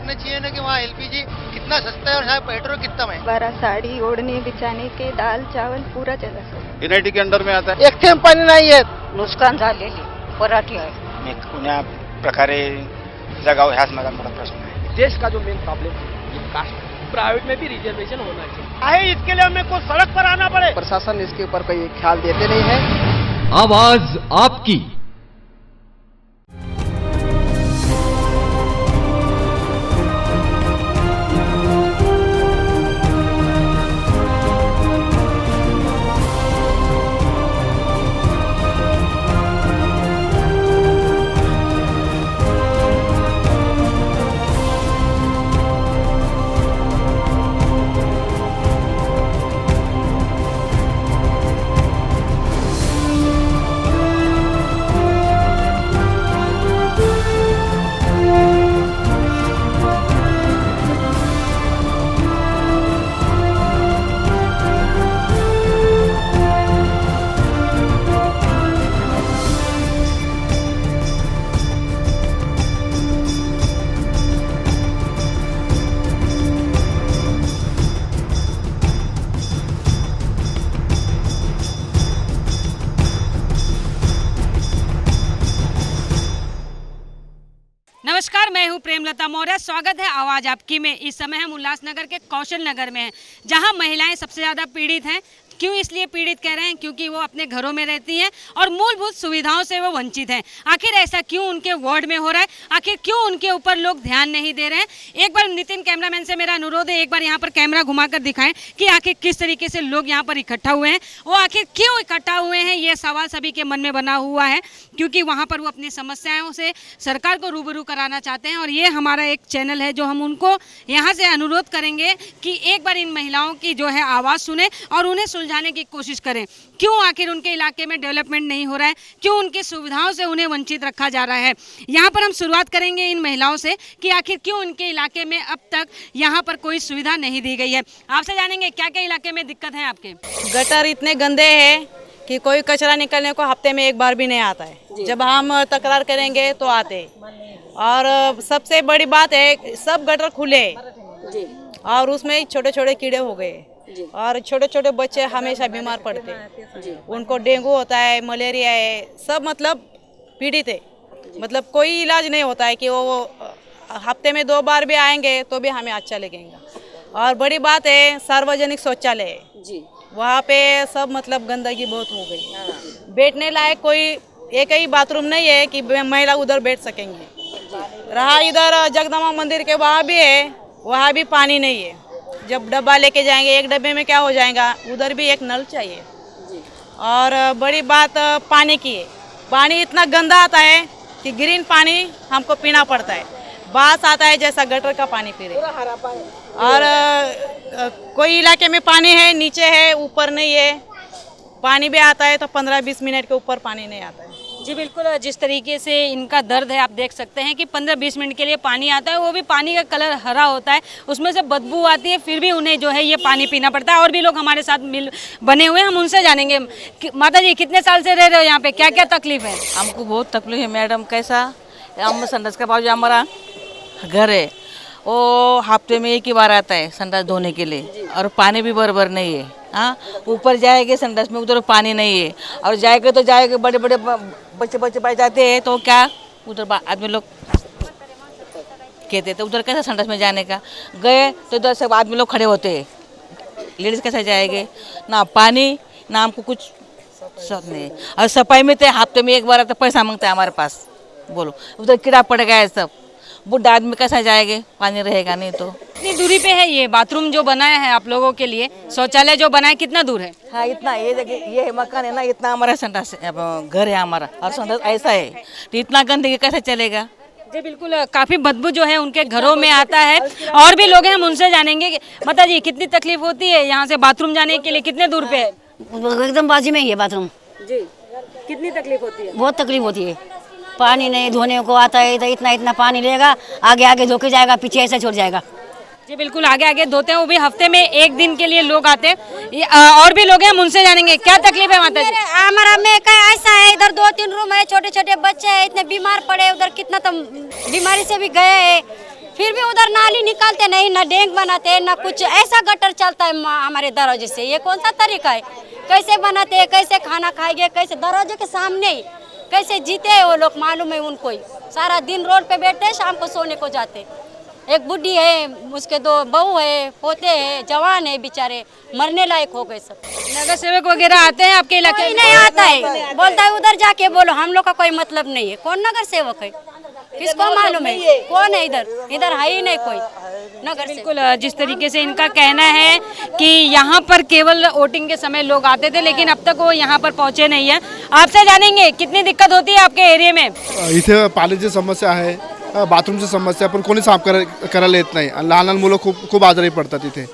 देखना चाहिए ना कि वहाँ एलपीजी कितना सस्ता है और यहाँ पेट्रोल कितना महंगा। बारा साड़ी ओढ़ने बिछाने के दाल चावल पूरा चला सर। एनआयटी के अंडर में आता है. एक थेंब पाणी नाही येत. नुकसान झालेली पराठी आहे. मी कुण्या प्रकारे जगावं हाच माझा मोठा प्रश्न आहे. देश का जो मेन प्रॉब्लम है ये कास्ट, प्राइवेट में भी रिजर्वेशन होना चाहिए आहे इसके लिए हमें को सड़क पर आना पड़े. प्रशासन इसके ऊपर कोई ख्याल देते नहीं है. आवाज आपकी. नमस्कार, मैं हूं प्रेमलता मौर्य। स्वागत है आवाज़ आपकी में। इस समय हम उल्लासनगर के कौशल नगर में हैं, जहां महिलाएं सबसे ज़्यादा पीड़ित हैं। क्यों इसलिए पीड़ित कह रहे हैं? क्योंकि वो अपने घरों में रहती हैं और मूलभूत सुविधाओं से वो वंचित हैं। आखिर ऐसा क्यों उनके वार्ड में हो रहा है? आखिर क्यों उनके ऊपर लोग ध्यान नहीं दे रहे हैं? एक बार नितिन कैमरामैन से मेरा अनुरोध है, एक बार यहाँ पर कैमरा घुमाकर दिखाएं कि आखिर किस तरीके से लोग यहाँ पर इकट्ठा हुए हैं। वो आखिर क्यों इकट्ठा हुए हैं, ये सवाल सभी के मन में बना हुआ है, क्योंकि वहाँ पर वो अपनी समस्याओं से सरकार को रूबरू कराना चाहते हैं। और ये हमारा एक चैनल है जो हम उनको यहाँ से अनुरोध करेंगे कि एक बार इन महिलाओं की जो है आवाज़ सुने और उन्हें सुलझाने की कोशिश करें। क्यों आखिर उनके इलाके में डेवलपमेंट नहीं हो रहा है? क्यों उनकी सुविधाओं से उन्हें वंचित रखा जा रहा है? यहाँ पर हम शुरुआत करेंगे इन महिलाओं से कि आखिर क्यों उनके इलाके में अब तक यहाँ पर कोई सुविधा नहीं दी गई है। आपसे जानेंगे क्या क्या इलाके में दिक्कत है आपके। गटर इतने गंदे हैं कि कोई कचरा निकलने को हफ्ते में एक बार भी नहीं आता है। जब हम तकरार करेंगे तो आते। और सबसे बड़ी बात है, सब गटर खुले और उसमें छोटे छोटे कीड़े हो गए और छोटे छोटे बच्चे हमेशा बीमार पड़ते हैं। उनको डेंगू होता है, मलेरिया है, सब मतलब पीड़ित है। मतलब कोई इलाज नहीं होता है कि वो हफ्ते में 2 बार भी आएंगे तो भी हमें अच्छा लगेगा। और बड़ी बात है, सार्वजनिक शौचालय है, वहाँ पे सब मतलब गंदगी बहुत हो गई। बैठने लायक कोई एक ही बाथरूम नहीं है कि महिला उधर बैठ सकेंगे। रहा इधर जगदम्बा मंदिर के वहाँ भी है, वहाँ भी पानी नहीं है। जब डब्बा लेके जाएंगे, एक डब्बे में क्या हो जाएगा, उधर भी एक नल चाहिए। और बड़ी बात पानी की है, पानी इतना गंदा आता है कि ग्रीन पानी हमको पीना पड़ता है। बास आता है जैसा गटर का पानी पी रहे। और कोई इलाके में पानी है, नीचे है, ऊपर नहीं है। पानी भी आता है तो 15-20 मिनट के ऊपर पानी नहीं आता है। जी बिल्कुल, जिस तरीके से इनका दर्द है आप देख सकते हैं कि 15-20 मिनट के लिए पानी आता है, वो भी पानी का कलर हरा होता है, उसमें से बदबू आती है, फिर भी उन्हें जो है ये पानी पीना पड़ता है। और भी लोग हमारे साथ बने हुए हैं, हम उनसे जानेंगे। माता जी, कितने साल से रह रहे हो यहाँ पे, क्या क्या तकलीफ है? हमको बहुत तकलीफ है मैडम। कैसा, हम संडास का पास जो हमारा घर है वो हफ्ते में एक ही बार आता है संडास धोने के लिए, और पानी भी बराबर नहीं है। हाँ, ऊपर जाएंगे संडास में, उधर पानी नहीं है। और जाएंगे तो जाएंगे, बड़े बड़े बच्चे पाए जाते हैं तो क्या उधर आदमी लोग कहते थे उधर कैसे संडास में जाने का। गए तो उधर सब आदमी लोग खड़े होते हैं, लेडीज़ कैसे जाएंगे? ना पानी ना हमको कुछ सब नहीं। और सफाई में तो हफ्ते में एक बार तो पैसा मांगता है हमारे पास। बोलो, उधर कीड़ा पड़ गया है सब, बुढ़ा आदमी कैसा जाएंगे, पानी रहेगा नहीं तो। कितनी दूरी पे है ये बाथरूम जो बनाया है आप लोगों के लिए, शौचालय जो बनाया, कितना दूर है? हाँ, इतना, ये देखिए, ये मकान है ना, इतना हमारा संडास घर है हमारा, और संडास ऐसा है तो इतना गंदगी कैसे चलेगा? जी बिल्कुल, काफ़ी बदबू जो है उनके घरों में आता है। और भी लोग हैं, हम उनसे जानेंगे। माता जी, कितनी तकलीफ होती है यहाँ से बाथरूम जाने के लिए? कितने दूर पे है? एकदम बाजू में ही है बाथरूम। जी, कितनी तकलीफ होती है? बहुत तकलीफ होती है। पानी नहीं धोने को आता है तो इतना इतना पानी लेगा, आगे आगे धो के जाएगा, पीछे ऐसे छोड़ जाएगा। जी बिल्कुल, आगे आगे धोते हैं, वो भी हफ्ते में एक दिन के लिए लोग आते हैं। और भी लोग हैं, हम उनसे जानेंगे क्या तकलीफ है माता जी। हमारा में ऐसा है, इधर 2-3 रूम है, छोटे छोटे बच्चे हैं, इतने बीमार पड़े, उधर कितना तो बीमारी से भी गए हैं। फिर भी उधर नाली निकालते नहीं, ना डेंग बनाते ना कुछ, ऐसा गटर चलता है हमारे दरवाजे से। ये कौन सा तरीका है? कैसे बनाते हैं, कैसे खाना खाएंगे, कैसे दरवाजे के सामने ही कैसे जीते हैं वो लोग, मालूम है उनको ही। सारा दिन रोड पे बैठते हैं, शाम को सोने को जाते। एक बुढ़ी है, उसके 2 बहू है, पोते हैं, जवान है, बेचारे मरने लायक हो गए सब। नगर सेवक वगैरह आते हैं आपके इलाके कोई में? नहीं आता है, बोलता है उधर जाके बोलो, हम लोग का कोई मतलब नहीं है। कौन नगर सेवक है, किसको मालूम है कौन है? इधर है ही नहीं कोई नगर सेवक। बिल्कुल, जिस तरीके से इनका कहना है कि यहाँ पर केवल वोटिंग के समय लोग आते थे, लेकिन अब तक वो यहाँ पर पहुँचे नहीं है। आपसे जानेंगे कितनी दिक्कत होती है आपके एरिया में? इथे पाण्याची समस्या आहे, बाथरूमची समस्या, पण कोणी साफ करायला येत नाही. लहान लहान मुलं खूप आजारी पडतात इथे.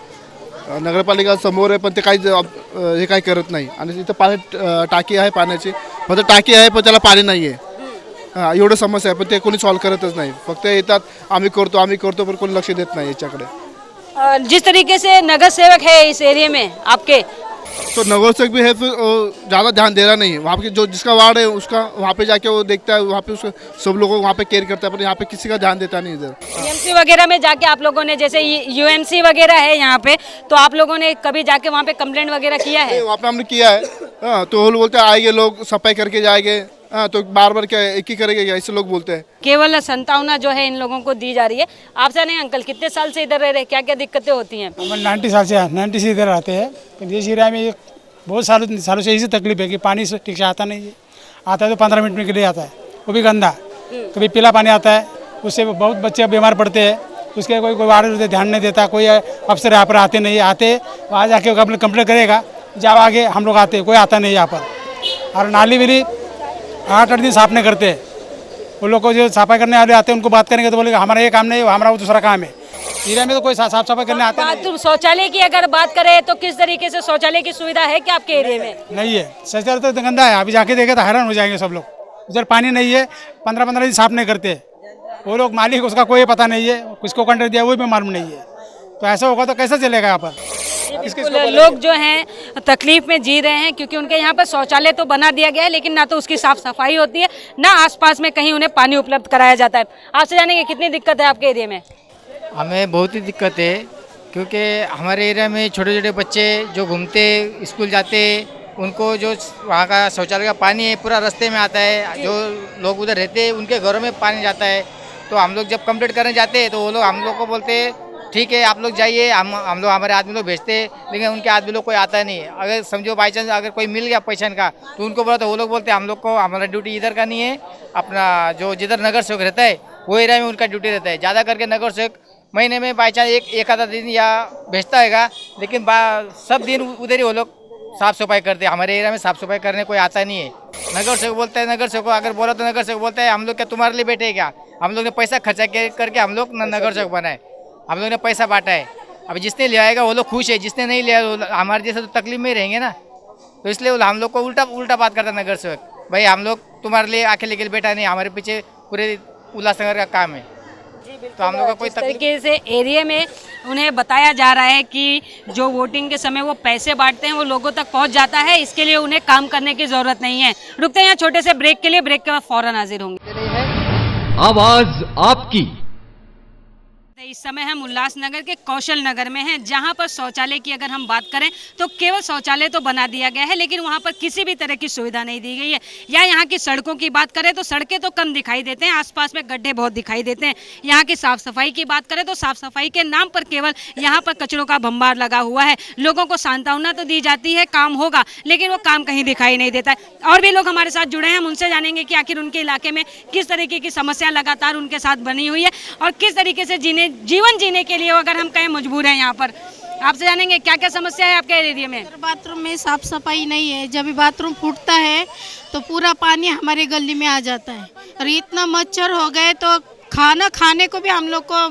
नगरपालिका समोर आहे पण ते काही हे काही करत नाही. आणि इथं पाणी टाकी आहे पाण्याची, फक्त टाकी आहे पण त्याला पाणी नाही आहे. एवढं समस्या आहे पण ते कोणी सॉल्व करतच नाही. फक्त येतात आम्ही करतो पण कोणी लक्ष देत नाही याच्याकडे. जिस तरीके से नगर सेवक है इस एरिया में आपके, तो नगर सेवक भी है फिर ज़्यादा ध्यान दे रहा नहीं है. वहाँ पे जो जिसका वार्ड है उसका वहाँ पे जाके वो देखता है, वहाँ पे उसको सब लोगों को वहाँ पे केयर करता है, पर यहाँ पे किसी का ध्यान देता नहीं इधर. यूएमसी वगैरह में जाके आप लोगों ने, जैसे यूएमसी वगैरह है यहाँ पे, तो आप लोगों ने कभी जाके वहाँ पे कंप्लेंट वगैरह किया है? वहाँ पे हमने किया है. तो वो लोग बोलते हैं आएंगे लोग सफाई करके जाएंगे. तो बार बार क्या एक ही करेंगे क्या, ऐसे लोग बोलते हैं. केवल संतावना जो है इन लोगों को दी जा रही है। आपसे नहीं अंकल, कितने साल से इधर रह रहे, क्या क्या दिक्कतें होती हैं? हम 90 से इधर रहते हैं. इस एरिया में बहुत सालों से इसी तकलीफ है कि पानी से ठीक से आता नहीं है. आता है तो 15 मिनट के लिए आता है, वो भी गंदा. कभी पीला पानी आता है, उससे बहुत बच्चे बीमार पड़ते हैं. उसके कोई वार्ड ध्यान नहीं देता, कोई अफसर यहाँ पर आते नहीं. आते वहाँ जाके कंप्लेंट करेगा, जब आगे हम लोग आते, कोई आता नहीं यहाँ पर. और नाली भी 8-8 दिन साफ नहीं करते. वो लोग को जो सफाई करने वाले आते हैं उनको बात करेंगे तो बोलेगा हमारा ये काम नहीं है, हमारा वो दूसरा काम है. एरिया में तो कोई साफ सफाई करने आता नहीं. बाथरूम शौचालय की अगर बात करें तो किस तरीके से शौचालय की सुविधा है क्या आपके एरिया में? नहीं है, शौचालय तो गंदा है. अभी जाके देखे तो हैरान हो जाएंगे सब लोग. उधर पानी नहीं है, 15-15 दिन साफ नहीं करते वो लोग. मालिक उसका कोई पता नहीं है, किसको कॉन्ट्रैक्ट दिया वो भी मालूम नहीं है. तो ऐसा होगा तो कैसे चलेगा यहाँ पर? लोग जो हैं तकलीफ में जी रहे हैं, क्योंकि उनके यहाँ पर शौचालय तो बना दिया गया है, लेकिन ना तो उसकी साफ सफाई होती है, ना आसपास में कहीं उन्हें पानी उपलब्ध कराया जाता है. आपसे जानेंगे कितनी दिक्कत है आपके एरिया में? हमें बहुत ही दिक्कत है, क्योंकि हमारे एरिया में छोटे छोटे बच्चे जो घूमते स्कूल जाते, उनको जो वहाँ का शौचालय का पानी है पूरा रास्ते में आता है. जो लोग उधर रहते हैं उनके घरों में पानी जाता है. तो हम लोग जब कंप्लेंट करने जाते हैं तो वो लोग हम लोग को बोलते हैं ठीक है आप लोग जाइए, हम लोग हमारे आदमी लोग भेजते हैं, लेकिन उनके आदमी लोग कोई आता नहीं है. अगर समझो बाई चांस अगर कोई मिल गया पहचान का तो उनको बोला तो वो लोग बोलते हैं हम लोग को, हमारा ड्यूटी इधर का नहीं है. अपना जो जिधर नगर सेवक रहता है वो एरिया में उनका ड्यूटी रहता है. ज़्यादा करके नगर सेवक महीने में बाई चांस एक आधा दिन या भेजता है, लेकिन सब दिन उधर ही वो लोग साफ़ सफाई करते हैं. हमारे एरिया में साफ़ सफाई करने कोई आता नहीं है. नगर सेवक बोलते हैं, नगर सेवक अगर बोला तो नगर सेवक बोलते हैं हम लोग क्या तुम्हारे लिए बैठे क्या, हम लोग ने पैसा खर्चा करके हम लोग नगर सेवक बनाए, हम लोग ने पैसा बांटा है. अब जिसने ले आएगा वो लोग खुश है, जिसने नहीं लिया हमारे जैसे तो तकलीफ में ही रहेंगे ना. तो इसलिए हम लोग को उल्टा बात करता है नगर सेवक, भाई हम लोग तुम्हारे लिए आके लेके बैठा नहीं, हमारे पीछे पूरे उल्लासनगर का काम है. तो हम लोग का कोई तरीके से एरिया में उन्हें बताया जा रहा है कि जो वोटिंग के समय वो पैसे बांटते हैं वो लोगों तक पहुंच जाता है, इसके लिए उन्हें काम करने की जरूरत नहीं है. रुकते हैं यहाँ छोटे से ब्रेक के लिए, ब्रेक के बाद फौरन हाजिर होंगे. आवाज आपकी. इस समय हम उल्लासनगर के कौशल नगर में हैं, जहां पर शौचालय की अगर हम बात करें तो केवल शौचालय तो बना दिया गया है, लेकिन वहां पर किसी भी तरह की सुविधा नहीं दी गई है. या यहाँ की सड़कों की बात करें तो सड़कें तो कम दिखाई देते हैं, आसपास में गड्ढे बहुत दिखाई देते हैं. यहाँ की साफ सफाई की बात करें तो साफ सफाई के नाम पर केवल यहाँ पर कचरों का भंडार लगा हुआ है. लोगों को सांत्वना तो दी जाती है काम होगा, लेकिन वो काम कहीं दिखाई नहीं देता है. और भी लोग हमारे साथ जुड़े हैं, हम उनसे जानेंगे कि आखिर उनके इलाके में किस तरीके की समस्या लगातार उनके साथ बनी हुई है और किस तरीके से जीवन जीने के लिए अगर हम कहें मजबूर हैं यहाँ पर. आपसे जानेंगे क्या क्या समस्या है आपके एरिया में? बाथरूम में साफ सफाई नहीं है. जब भी बाथरूम फूटता है तो पूरा पानी हमारे गली में आ जाता है और इतना मच्छर हो गए तो खाना खाने को भी हम लोग को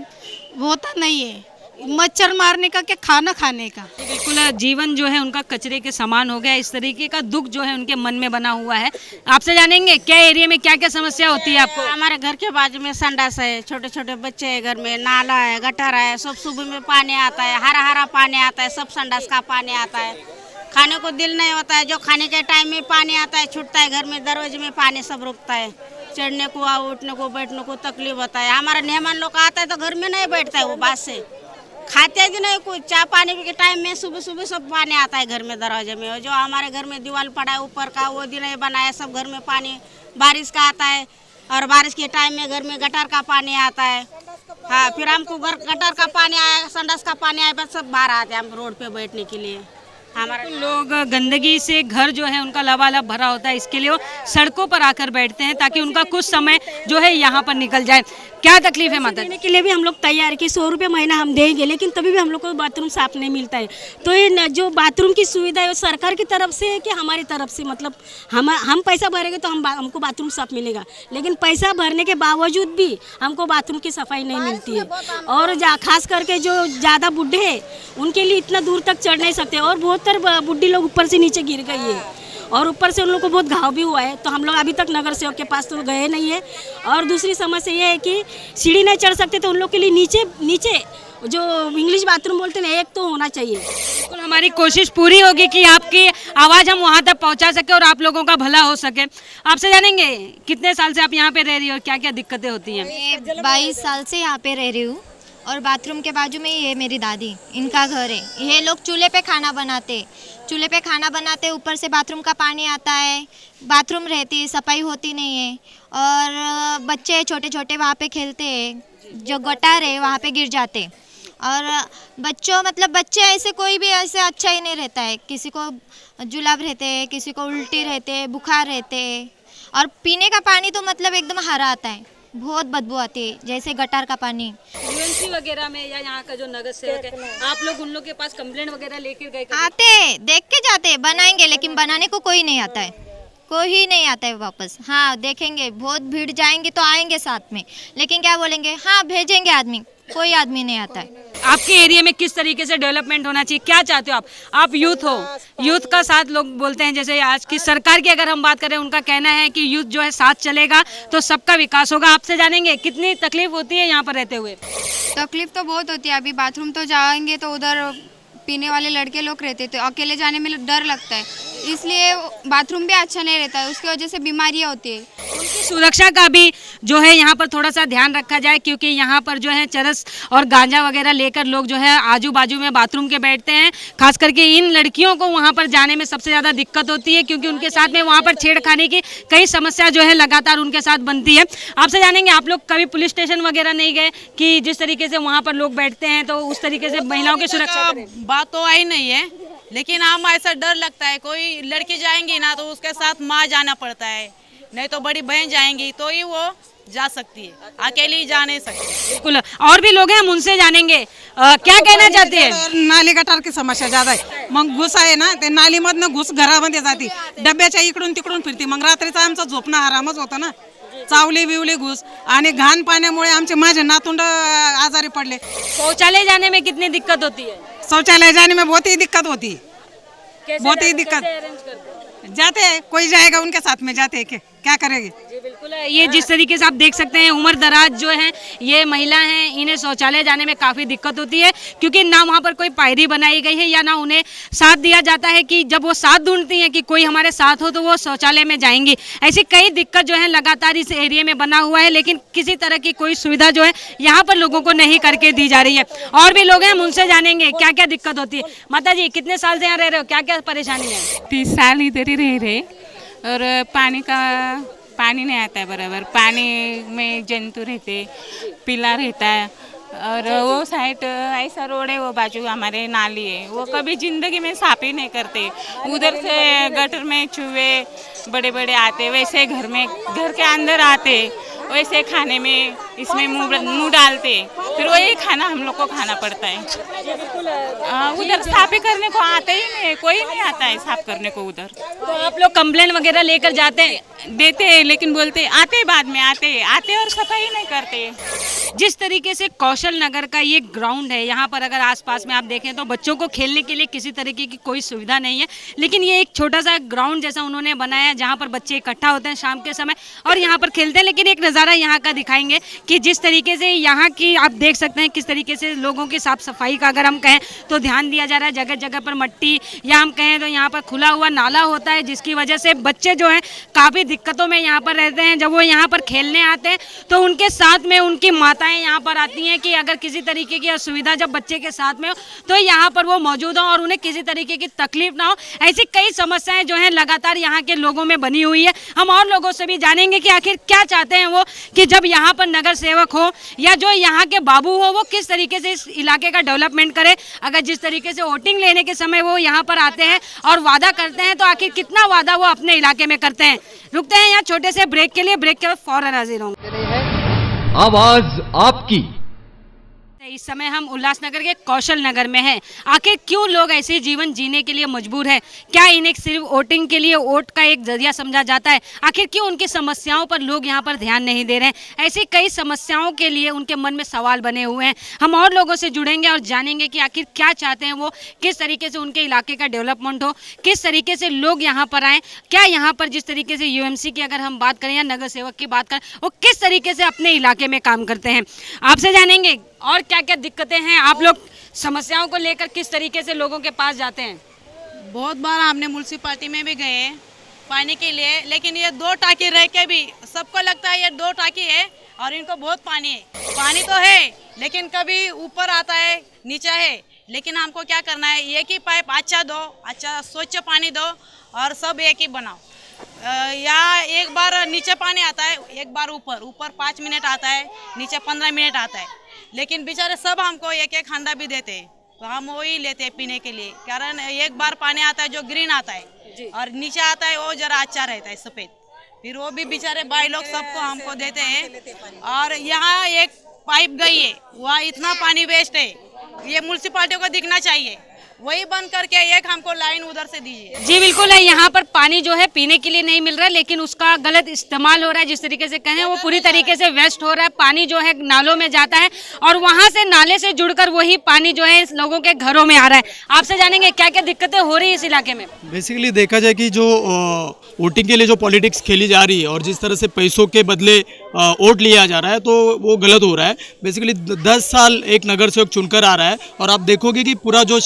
होता नहीं है. मच्छर मारने का क्या खाना खाने का. बिल्कुल जीवन जो है उनका कचरे के समान हो गया, इस तरीके का दुख जो है उनके मन में बना हुआ है. आपसे जानेंगे क्या एरिया में क्या क्या समस्या होती है आपको? हमारे घर के बाजू में संडास है, छोटे छोटे बच्चे है, घर में नाला है, गटर है, सब सुबह में पानी आता है, हरा हरा पानी आता है, सब संडास का पानी आता है. खाने को दिल नहीं होता है, जो खाने के टाइम में पानी आता है छूटता है, घर में दरवाजे में पानी सब रुकता है. चढ़ने को उठने को बैठने को तकलीफ होता है। हमारा मेहमान लोग आता है तो घर में नहीं बैठता है, वो बात से खाते भी नहीं कुछ। चाय पानी के टाइम में सुबह सुबह सब पानी आता है घर में, दरवाजे में। जो हमारे घर में दीवार पड़ा है ऊपर का, वो भी नहीं बनाया, सब घर में पानी बारिश का आता है। और बारिश के टाइम में घर में गटर का पानी आता है। हाँ, फिर हमको गटर का पानी आया, संडास का पानी आया, बस सब बाहर आते हैं हम रोड पे बैठने के लिए। हमारे लोग गंदगी से घर जो है उनका लबालब भरा होता है, इसके लिए वो सड़कों पर आकर बैठते हैं ताकि उनका कुछ समय जो है यहाँ पर निकल जाए। क्या तकलीफ है माता? देने के लिए भी हम लोग तैयार कि 100 रुपये महीना हम देंगे, लेकिन तभी भी हम लोग को बाथरूम साफ नहीं मिलता है। तो ये जो बाथरूम की सुविधा है वो सरकार की तरफ से है कि हमारी तरफ से, मतलब हम पैसा भरेंगे तो हमको बाथरूम साफ मिलेगा, लेकिन पैसा भरने के बावजूद भी हमको बाथरूम की सफाई नहीं मिलती है। और खास करके जो ज़्यादा बुढ़े हैं उनके लिए इतना दूर तक चढ़ नहीं सकते, और बहुत बुढ़ी लोग ऊपर से नीचे गिर गई है, और ऊपर से उन लोगों को बहुत घाव भी हुआ है। तो हम लोग अभी तक नगर सेवक के पास तो गए नहीं है। और दूसरी समस्या ये है कि सीढ़ी नहीं चढ़ सकते, तो उन लोग के लिए नीचे जो इंग्लिश बाथरूम बोलते हैं एक तो होना चाहिए। बिल्कुल, हमारी कोशिश पूरी होगी कि आपकी आवाज़ हम वहाँ तक पहुँचा सके और आप लोगों का भला हो सके। आपसे जानेंगे कितने साल से आप यहाँ पे रह रही हो और क्या क्या दिक्कतें होती हैं? 22 साल से यहाँ पे रह रही हूँ, और बाथरूम के बाजू में ये मेरी दादी, इनका घर है। ये लोग चूल्हे पे खाना बनाते, ऊपर से बाथरूम का पानी आता है, बाथरूम रहती है, सफाई होती नहीं है, और बच्चे छोटे छोटे वहाँ पे खेलते हैं, जो गटार है वहाँ पे गिर जाते। और बच्चे ऐसे कोई भी ऐसे अच्छा ही नहीं रहता है, किसी को जुलाब रहते हैं, किसी को उल्टी रहते हैं, बुखार रहते हैं। और पीने का पानी तो मतलब एकदम हरा आता है, बहुत बदबू आती है, जैसे गटार का पानी। यूएनसी वगैरह में या यहाँ का जो नगर सेवक है, आप लोग उन लोग के पास कंप्लेंट वगैरह लेकर गए? आते, देख के जाते, बनाएंगे, लेकिन बनाने को कोई नहीं आता है, कोई नहीं आता है वापस। हाँ, देखेंगे बहुत भीड़ जाएंगे तो आएंगे साथ में, लेकिन क्या बोलेंगे, हाँ भेजेंगे आदमी, कोई आदमी नहीं आता है। आपके एरिया में किस तरीके से डेवलपमेंट होना चाहिए, क्या चाहते हो आप यूथ हो, यूथ का साथ लोग बोलते हैं, जैसे आज की सरकार की अगर हम बात करें, उनका कहना है कि यूथ जो है साथ चलेगा तो सबका विकास होगा। आपसे जानेंगे कितनी तकलीफ होती है यहाँ पर रहते हुए? तकलीफ तो बहुत होती है। अभी बाथरूम तो जाएंगे तो उधर पीने वाले लड़के लोग रहते थे, अकेले जाने में डर लगता है, इसलिए बाथरूम भी अच्छा नहीं रहता है, उसकी वजह से बीमारियाँ होती है। उनकी सुरक्षा का भी जो है यहाँ पर थोड़ा सा ध्यान रखा जाए, क्योंकि यहाँ पर जो है चरस और गांजा वगैरह लेकर लोग जो है आजू बाजू में बाथरूम के बैठते हैं। खास करके इन लड़कियों को वहाँ पर जाने में सबसे ज़्यादा दिक्कत होती है, क्योंकि उनके साथ में वहाँ पर छेड़खानी की कई समस्या जो है लगातार उनके साथ बनती है। आपसे जानेंगे, आप लोग कभी पुलिस स्टेशन वगैरह नहीं गए कि जिस तरीके से वहाँ पर लोग बैठते हैं तो उस तरीके से महिलाओं की सुरक्षा? बात तो आई नहीं है, लेकिन हम ऐसा डर लगता है, कोई लड़की जाएंगी ना तो उसके साथ माँ जाना पड़ता है, नहीं तो बड़ी बहन जाएंगी तो ही वो जा सकती है, अकेली जा नहीं सकती। बिल्कुल, और भी लोग हैं, हम उनसे जानेंगे क्या कहना चाहते हैं। नाली गटार की समस्या ज्यादा आहे, मग घुस आहे ना, ते नालीमधनं घुस घरामध्ये जाते, डब्याच्या इकडून तिकडून फिरते, मग रात्रीचा आमचा झोपणं आरामच होता ना, चावली बिवली घुस, आणि घाण पाण्यामुळे आमचे माझे नातुंड आजारी पडले। शौचालय जाने में कितनी दिक्कत होती है? शौचालय जाने में बहुत ही दिक्कत होती है, बहुत ही दिक्कत। जाते हैं, कोई जाएगा उनके साथ में जाते हैं, क्या करेंगे? जी बिल्कुल, ये जिस तरीके से आप देख सकते हैं, उम्र दराज जो है ये महिला हैं, इन्हें शौचालय जाने में काफ़ी दिक्कत होती है, क्योंकि ना वहाँ पर कोई पायरी बनाई गई है या ना उन्हें साथ दिया जाता है कि जब वो साथ ढूंढती हैं कि कोई हमारे साथ हो तो वो शौचालय में जाएंगी। ऐसी कई दिक्कत जो है लगातार इस एरिया में बना हुआ है, लेकिन किसी तरह की कोई सुविधा जो है यहाँ पर लोगों को नहीं करके दी जा रही है। और भी लोग हैं, हम उनसे जानेंगे क्या क्या दिक्कत होती है। माता जी, कितने साल से यहाँ रह रहे हो, क्या क्या परेशानी है? 30 साल इधर ही रह रहे, और पानी नहीं आता है बराबर, पानी में जंतु रहते, पीला रहता है, और वो साइड ऐसा रोड है, वो बाजू हमारे नाली है, वो कभी जिंदगी में साफ ही नहीं करते। उधर से गटर में चूहे बड़े बड़े आते, वैसे घर के अंदर आते, वैसे खाने में इसमें मुंह डालते, फिर वही खाना हम लोग को खाना पड़ता है। उधर साफ ही करने को आते ही नहीं, कोई नहीं आता है साफ करने को उधर। तो आप लोग कंप्लेंट वगैरह लेकर जाते हैं? देते हैं, लेकिन बोलते आते बाद में आते और सफाई नहीं करते। जिस तरीके से कौशल नगर का ये ग्राउंड है, यहाँ पर अगर आसपास में आप देखें तो बच्चों को खेलने के लिए किसी तरीके की कोई सुविधा नहीं है, लेकिन ये एक छोटा सा ग्राउंड जैसा उन्होंने बनाया है, जहाँ पर बच्चे इकट्ठा होते हैं शाम के समय और यहाँ पर खेलते हैं। लेकिन एक नज़ारा यहाँ का दिखाएंगे कि जिस तरीके से यहाँ की आप देख सकते हैं किस तरीके से लोगों की साफ़ सफाई का अगर हम कहें तो ध्यान दिया जा रहा है। जगह जगह पर मट्टी या हम कहें तो यहाँ पर खुला हुआ नाला होता है, जिसकी वजह से बच्चे जो हैं काफ़ी दिक्कतों में यहाँ पर रहते हैं। जब वो यहाँ पर खेलने आते हैं तो उनके साथ में उनकी माताएँ यहाँ पर आती हैं कि अगर किसी तरीके की असुविधा जब बच्चे के साथ में हो तो यहाँ पर वो मौजूद हो और उन्हें किसी तरीके की तकलीफ ना हो। ऐसी कई समस्याएं जो हैं लगातार यहाँ के लोगों में बनी हुई है। हम और लोगों से भी जानेंगे कि आखिर क्या चाहते हैं वो, कि जब यहाँ पर नगर सेवक हो या जो यहाँ के बाबू हो वो किस तरीके से इस इलाके का डेवलपमेंट करे। अगर जिस तरीके से वोटिंग लेने के समय वो यहाँ पर आते हैं और वादा करते हैं तो आखिर कितना वादा वो अपने इलाके में करते हैं। रुकते हैं यहाँ छोटे से ब्रेक के लिए, ब्रेक के बाद फौरन हाजिर होंगे। आवाज आपकी। इस समय हम उल्लासनगर के कौशल नगर में हैं। आखिर क्यों लोग ऐसे जीवन जीने के लिए मजबूर है? क्या इन्हें सिर्फ वोटिंग के लिए वोट का एक जरिया समझा जाता है? आखिर क्यों उनकी समस्याओं पर लोग यहाँ पर ध्यान नहीं दे रहे हैं? ऐसी कई समस्याओं के लिए उनके मन में सवाल बने हुए हैं। हम और लोगों से जुड़ेंगे और जानेंगे कि आखिर क्या चाहते हैं वो, किस तरीके से उनके इलाके का डेवलपमेंट हो, किस तरीके से लोग यहाँ पर आएँ। क्या यहाँ पर जिस तरीके से यूएमसी की अगर हम बात करें या नगर सेवक की बात करें, वो किस तरीके से अपने इलाके में काम करते हैं, आपसे जानेंगे। और क्या क्या दिक्कतें हैं, आप लोग समस्याओं को लेकर किस तरीके से लोगों के पास जाते हैं? बहुत बार हमने म्यूनसिपालिटी में भी गए पानी के लिए, लेकिन ये 2 टाँकी रह के भी सबको लगता है ये 2 टाँकी है और इनको बहुत पानी है। पानी तो है लेकिन कभी ऊपर आता है, नीचे है, लेकिन हमको क्या करना है, एक ही पाइप अच्छा दो, अच्छा स्वच्छ पानी दो और सब एक ही बनाओ। या एक बार नीचे पानी आता है, एक बार ऊपर 5 मिनट आता है, नीचे 15 मिनट आता है, लेकिन बेचारे सब हमको एक एक हंडा भी देते हैं तो हम वही लेते हैं पीने के लिए। कारण एक बार पानी आता है जो ग्रीन आता है और नीचे आता है वो जरा अच्छा रहता है सफ़ेद, फिर वो भी बेचारे भाई लोग सबको हमको देते हैं। और यहाँ एक पाइप गई है, वहाँ इतना पानी वेस्ट है, ये म्यूनसिपालिटी को दिखना चाहिए, वही बंद करके एक हमको लाइन उधर से दीजिए। जी बिल्कुल है, यहाँ पर पानी जो है पीने के लिए नहीं मिल रहा है, लेकिन उसका गलत इस्तेमाल हो रहा है। जिस तरीके से कहें वो पूरी तरीके से वेस्ट हो रहा है। पानी जो है नालों में जाता है और वहाँ से नाले से जुड़कर वही पानी जो है लोगों के घरों में आ रहा है। आपसे जानेंगे क्या क्या दिक्कतें हो रही है इस इलाके में। बेसिकली देखा जाए कि जो वोटिंग के लिए जो पॉलिटिक्स खेली जा रही है और जिस तरह से पैसों के बदले वोट लिया जा रहा है तो वो गलत हो रहा है। बेसिकली 10 साल एक नगर सेवक चुनकर आ रहा है और आप देखोगे कि पूरा जो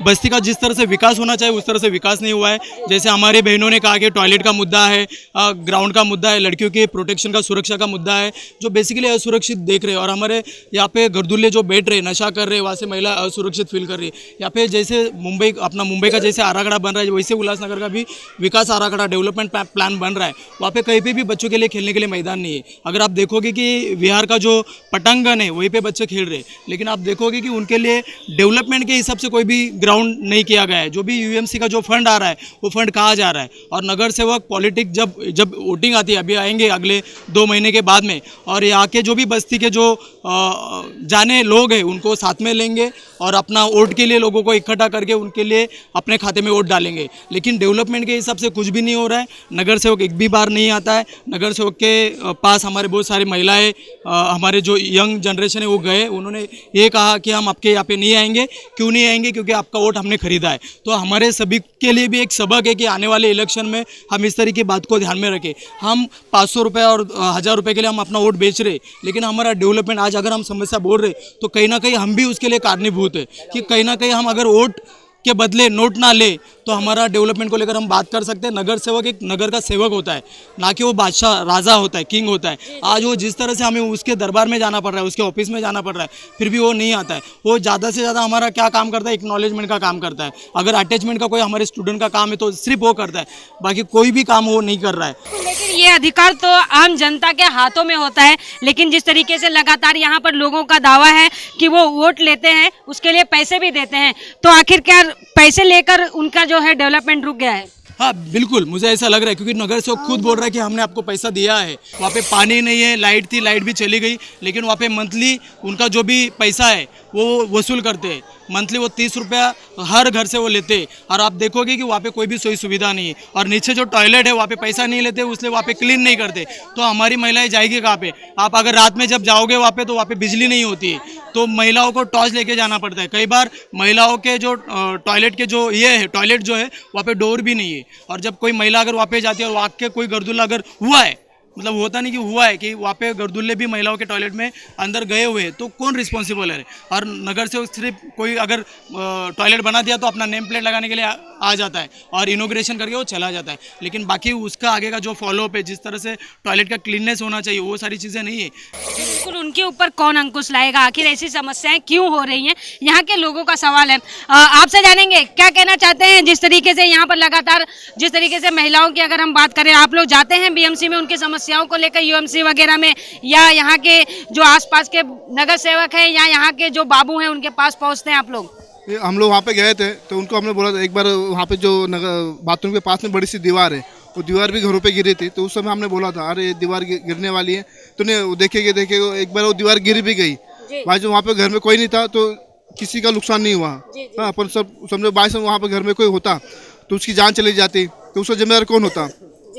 बस्ती का जिस तरह से विकास होना चाहिए उस तरह से विकास नहीं हुआ है। जैसे हमारे बहनों ने कहा कि टॉयलेट का मुद्दा है, ग्राउंड का मुद्दा है, लड़कियों के प्रोटेक्शन का, सुरक्षा का मुद्दा है, जो बेसिकली असुरक्षित देख रहे हैं। और हमारे यहाँ पे गर्दुल्ले जो बैठ रहे, नशा कर रहे, वहाँ से महिला असुरक्षित फील कर रही है। यहाँ पे जैसे मुंबई का जैसे आराखड़ा बन रहा है वैसे उल्लासनगर का भी विकास आराखड़ा डेवलपमेंट प्लान बन रहा है। वहाँ पे कहीं पे भी बच्चों के लिए खेलने के लिए मैदान नहीं है। अगर आप देखोगे कि बिहार का जो पटांगन है वहीं पे बच्चे खेल रहे, लेकिन आप देखोगे कि उनके लिए डेवलपमेंट के हिसाब से कोई भी ग्राउंड नहीं किया गया है। जो भी यूएमसी का जो फंड आ रहा है वो फंड कहाँ जा रहा है। और नगर सेवक पॉलिटिक्स जब वोटिंग आती है, अभी आएंगे अगले 2 महीने के बाद में, और यहाँ के जो भी बस्ती के जो जाने लोग हैं उनको साथ में लेंगे और अपना वोट के लिए लोगों को इकट्ठा करके उनके लिए अपने खाते में वोट डालेंगे। लेकिन डेवलपमेंट के हिसाब से कुछ भी नहीं हो रहा है। नगर सेवक एक भी बार नहीं आता है। नगर सेवक के पास हमारे बहुत सारी महिलाएं, हमारे जो यंग जनरेशन है वो गए, उन्होंने ये कहा कि हम आपके यहाँ पे नहीं आएंगे। क्यों नहीं आएंगे? क्योंकि आपका वोट हमने खरीदा है। तो हमारे सभी के लिए भी एक सबक है कि आने वाले इलेक्शन में हम इस तरह की बात को ध्यान में रखें। हम 500 रुपये और 1000 रुपये के लिए हम अपना वोट बेच रहे, लेकिन हमारा डेवलपमेंट आज अगर हम समस्या बोल रहे तो कहीं ना कहीं हम भी उसके लिए कारणीभूत है कि कहीं ना कहीं हम अगर वोट के बदले नोट ना ले तो हमारा डेवलपमेंट को लेकर हम बात कर सकते हैं। नगर सेवक एक नगर का सेवक होता है, ना कि वो बादशाह राजा होता है, किंग होता है। आज वो जिस तरह से हमें उसके दरबार में जाना पड़ रहा है, उसके ऑफिस में जाना पड़ रहा है, फिर भी वो नहीं आता है। वो ज़्यादा से ज़्यादा हमारा क्या काम करता है, एक्नॉलेजमेंट का काम करता है। अगर अटैचमेंट का कोई हमारे स्टूडेंट का काम है तो सिर्फ वो करता है, बाकी कोई भी काम वो नहीं कर रहा है। लेकिन ये अधिकार तो आम जनता के हाथों में होता है, लेकिन जिस तरीके से लगातार यहाँ पर लोगों का दावा है कि वो वोट लेते हैं, उसके लिए पैसे भी देते हैं, तो आखिर क्या पैसे लेकर उनका जो है डेवलपमेंट रुक गया है? हाँ बिल्कुल, मुझे ऐसा लग रहा है क्योंकि नगर सेवक खुद बोल रहा है कि हमने आपको पैसा दिया है। वहाँ पे पानी नहीं है, लाइट थी, लाइट भी चली गई, लेकिन वहाँ पे मंथली उनका जो भी पैसा है वो वसूल करते हैं। मंथली वो 30 रुपया हर घर से वो लेते हैं। और आप देखोगे कि वहाँ पे कोई भी सोई सुविधा नहीं है। और नीचे जो टॉयलेट है वहाँ पे पैसा नहीं लेते, इसलिए वहाँ पे क्लीन नहीं करते। तो हमारी महिलाएं जाएगी कहाँ पे? आप अगर रात में जब जाओगे वहाँ पे तो वहाँ पे बिजली नहीं होती है, तो महिलाओं को टॉर्च लेके जाना पड़ता है। कई बार महिलाओं के जो टॉयलेट के जो ये है, टॉयलेट जो है वहाँ पे डोर भी नहीं है। और जब कोई महिला अगर वहाँ पे जाती है और वहाँ के कोई गर्दुल्ला अगर हुआ है मतलब होता नहीं कि हुआ है कि वहाँ पे गर्दुल्ले भी महिलाओं के टॉयलेट में अंदर गए हुए हैं, तो कौन रिस्पॉन्सिबल है? और नगर से सिर्फ कोई अगर टॉयलेट बना दिया तो अपना नेम प्लेट लगाने के लिए आ जाता है और इनोग्रेशन करके वो चला जाता है, लेकिन बाकी उसका आगे का जो फॉलोअप है, जिस तरह से टॉयलेट का क्लीननेस होना चाहिए, वो सारी चीज़ें नहीं है। बिल्कुल, उनके ऊपर कौन अंकुश लाएगा? आखिर ऐसी समस्याएं क्यों हो रही हैं, यहाँ के लोगों का सवाल है। आपसे जानेंगे क्या कहना चाहते हैं। जिस तरीके से यहाँ पर लगातार, जिस तरीके से महिलाओं की अगर हम बात करें, आप लोग जाते हैं बीएमसी में उनकी समस्याओं को लेकर, यूएमसी वगैरह में, या यहाँ के जो आसपास के नगर सेवक हैं या यहाँ के जो बाबू हैं उनके पास पहुँचते हैं आप लोग? हम लोग वहाँ पे गए थे तो उनको हमने बोला था, एक बार वहाँ पे जो बाथरूम के पास में बड़ी सी दीवार है, वो दीवार भी घरों पे गिरी थी, तो उस समय हमने बोला था अरे दीवार गिरने वाली है, तो नहीं देखेंगे एक बार वो दीवार गिर भी गई। भाई जो वहाँ पे घर में कोई नहीं था तो किसी का नुकसान नहीं हुआ। हाँ, अपन सब समझो बाई वहाँ पे घर में कोई होता तो उसकी जान चली जाती, तो उसका जिम्मेदार कौन होता?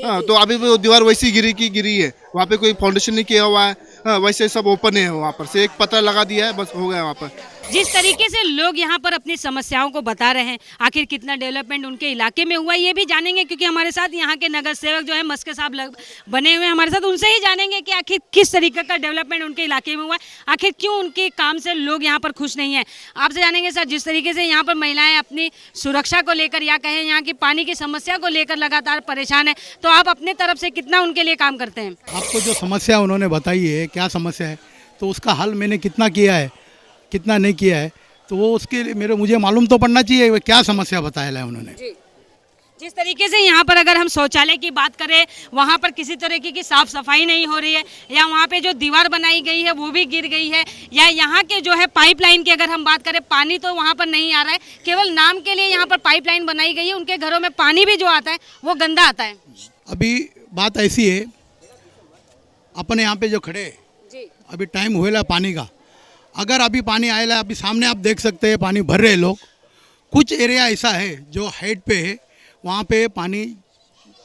हाँ, तो अभी वो दीवार वैसी गिरी है, वहाँ पे कोई फाउंडेशन नहीं किया हुआ है। हाँ, वैसे सब ओपन है, वहाँ पर से एक पत्थर लगा दिया है, बस हो गया वहाँ पर। जिस तरीके से लोग यहाँ पर अपनी समस्याओं को बता रहे हैं, आखिर कितना डेवलपमेंट उनके इलाके में हुआ, ये भी जानेंगे, क्योंकि हमारे साथ यहाँ के नगर सेवक जो है मस्के साहब बने हुए हैं हमारे साथ, उनसे ही जानेंगे कि आखिर किस तरीके का डेवलपमेंट उनके इलाके में हुआ है, आखिर क्यों उनके काम से लोग यहाँ पर खुश नहीं है। आपसे जानेंगे सर, जिस तरीके से यहाँ पर महिलाएं अपनी सुरक्षा को लेकर या कहें यहाँ की पानी की समस्या को लेकर लगातार परेशान है, तो आप अपने तरफ से कितना उनके लिए काम करते हैं? आपको जो समस्या उन्होंने बताई है, क्या समस्या है, तो उसका हल मैंने कितना किया है, कितना नहीं किया है, तो वो उसके लिए मुझे मालूम तो पड़ना चाहिए क्या समस्या बताया है उन्होंने। जिस तरीके से यहाँ पर अगर हम शौचालय की बात करें, वहाँ पर किसी तरीके की साफ सफाई नहीं हो रही है, या वहाँ पे जो दीवार बनाई गई है वो भी गिर गई है, या यहाँ के जो है पाइपलाइन की अगर हम बात करें, पानी तो वहाँ पर नहीं आ रहा है, केवल नाम के लिए यहाँ पर पाइपलाइन बनाई गई है, उनके घरों में पानी भी जो आता है वो गंदा आता है। अभी बात ऐसी है, अपने यहाँ पे जो खड़े अभी टाइम हुएला पानी का, अगर अभी पानी आएला, अभी सामने आप देख सकते हैं पानी भर रहे लोग। कुछ एरिया ऐसा है जो हाइट पे है, वहाँ पे पानी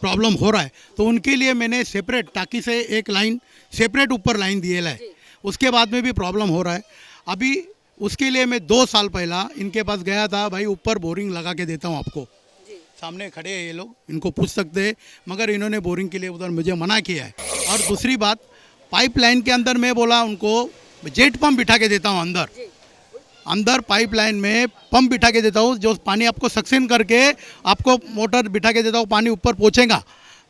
प्रॉब्लम हो रहा है, तो उनके लिए मैंने सेपरेट टाकी से एक लाइन सेपरेट ऊपर लाइन दिए है, उसके बाद में भी प्रॉब्लम हो रहा है। अभी उसके लिए मैं 2 साल पहला इनके पास गया था, भाई ऊपर बोरिंग लगा के देता हूँ आपको, सामने खड़े हैं ये लोग, इनको पूछ सकते हैं, मगर इन्होंने बोरिंग के लिए उधर मुझे मना किया है। और दूसरी बात, पाइपलाइन के अंदर मैं बोला उनको जेट पंप बिठा के देता हूँ, अंदर पाइपलाइन में पंप बिठा के देता हूँ, जो पानी आपको सक्शन करके आपको मोटर बिठा के देता हूँ, पानी ऊपर पहुँचेगा,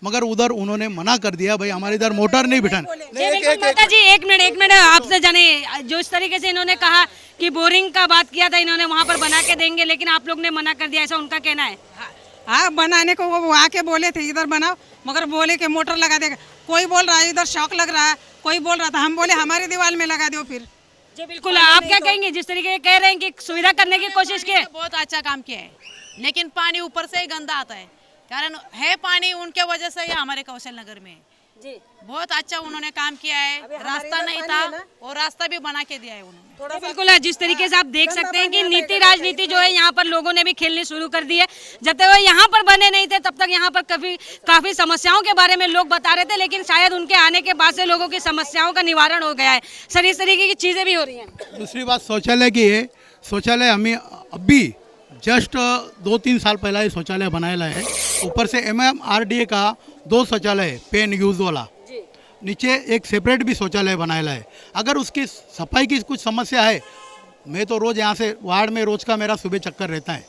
मगर उधर उन्होंने मना कर दिया, भाई हमारे इधर मोटर नहीं बिठाना। माता जी एक मिनट आपसे जाने, जो इस तरीके से इन्होंने कहा कि बोरिंग का बात किया था इन्होंने, वहाँ पर बना के देंगे, लेकिन आप लोग ने मना कर दिया, ऐसा उनका कहना है। हाँ, बनाने को वो आके बोले थे इधर बनाओ, मगर बोले कि मोटर लगा देगा। कोई बोल रहा है इधर शौक लग रहा है, कोई बोल रहा था, हम बोले हमारे दीवार में लगा दो फिर। जी बिल्कुल, आप क्या कहेंगे? जिस तरीके से कह रहे हैं कि सुविधा करने की कोशिश की, बहुत अच्छा काम किया है, लेकिन पानी ऊपर से ही गंदा आता है, कारण है पानी उनके वजह से ही हमारे कौशल नगर में जी बहुत अच्छा उन्होंने काम किया है। रास्ता नहीं था और रास्ता भी बना के दिया है उन्होंने। बिल्कुल, जिस तरीके से आप देख सकते हैं कि नीति राजनीति जो है यहाँ पर लोगों ने भी खेलनी शुरू कर दी है। जब तक वो यहाँ पर बने नहीं थे तब तक यहाँ पर काफी समस्याओं के बारे में लोग बता रहे थे, लेकिन शायद उनके आने के बाद से लोगों की समस्याओं का निवारण हो गया है। सर, इस तरीके की चीजें भी हो रही हैं। दूसरी बात शौचालय की है, शौचालय हमें अभी जस्ट 2-3 साल पहला ये शौचालय बनाया है। ऊपर से MMRDA का 2 शौचालय है, पेन यूज वाला, नीचे एक सेपरेट भी शौचालय बनाया है। अगर उसकी सफाई की कुछ समस्या है, मैं तो रोज़ यहाँ से वार्ड में रोज़ का मेरा सुबह चक्कर रहता है,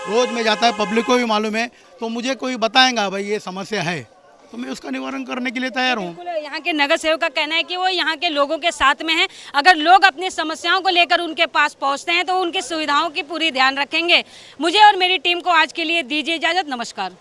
रोज़ में जाता है, पब्लिक को भी मालूम है, तो मुझे कोई बताएगा भाई ये समस्या है तो मैं उसका निवारण करने के लिए तैयार हूँ। यहाँ के नगर सेवक का कहना है कि वो यहाँ के लोगों के साथ में हैं, अगर लोग अपनी समस्याओं को लेकर उनके पास पहुँचते हैं तो उनकी सुविधाओं की पूरी ध्यान रखेंगे। मुझे और मेरी टीम को आज के लिए दीजिए इजाज़त, नमस्कार।